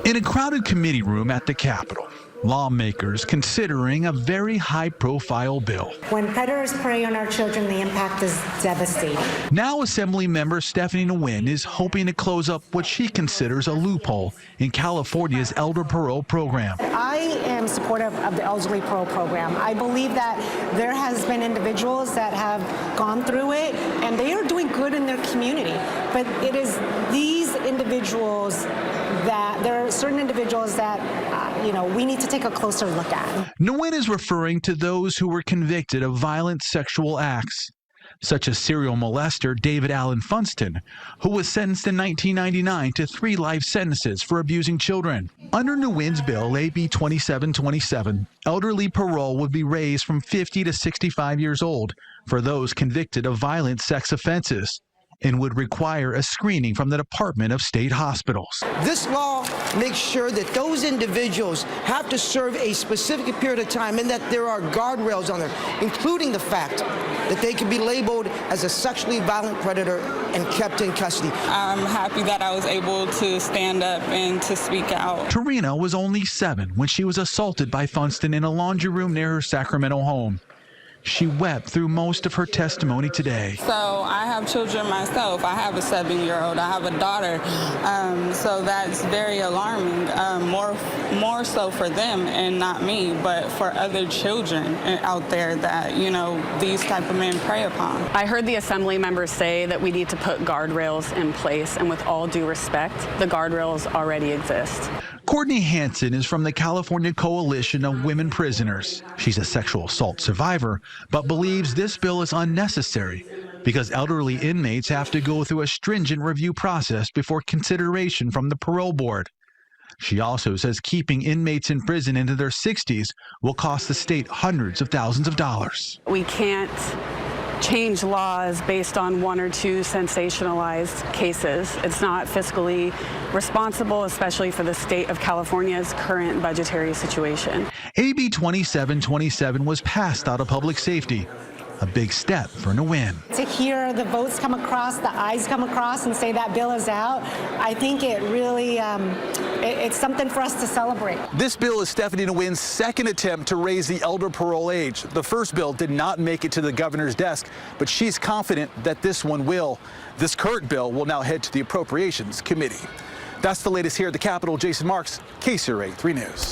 In a crowded committee room at the Capitol, lawmakers considering a very high-profile bill. When predators prey on our children, the impact is devastating. Now Assemblymember Stephanie Nguyen is hoping to close up what she considers a loophole in California's elder parole program. I am supportive of the elderly parole program. I believe that there has been individuals that have gone through it and they are doing good in their community. But it is these individuals that there are certain individuals that we need to take a closer look at. Nguyen is referring to those who were convicted of violent sexual acts, such as serial molester David Allen Funston, who was sentenced in 1999 to 3 life sentences for abusing children. Under Nguyen's bill, AB 2727, elderly parole would be raised from 50 to 65 years old for those convicted of violent sex offenses, and would require a screening from the Department of State hospitals. This law makes sure that those individuals have to serve a specific period of time and that there are guardrails on there, including the fact that they can be labeled as a sexually violent predator and kept in custody. I'm happy that I was able to stand up and to speak out. Tarina was only 7 when she was assaulted by Funston in a laundry room near her Sacramento home. She wept through most of her testimony today. So I have children myself. I have a 7-year-old. I have a daughter. So that's very alarming, more so for them and not me, but for other children out there that, these type of men prey upon. I heard the Assembly members say that we need to put guardrails in place, and with all due respect, the guardrails already exist. Courtney Hansen is from the California Coalition of Women Prisoners. She's a sexual assault survivor, but believes this bill is unnecessary because elderly inmates have to go through a stringent review process before consideration from the parole board. She also says keeping inmates in prison into their 60s will cost the state hundreds of thousands of dollars. We can't change laws based on 1 or 2 sensationalized cases. It's not fiscally responsible, especially for the state of California's current budgetary situation. AB 2727 was passed out of public safety, a big step for Nguyen. To hear the votes come across, the ayes come across and say that bill is out, I think it really, it's something for us to celebrate. This bill is Stephanie Nguyen's second attempt to raise the elder parole age. The first bill did not make it to the governor's desk, but she's confident that this one will. This current bill will now head to the Appropriations Committee. That's the latest here at the Capitol. Jason Marks, KCRA 3 News.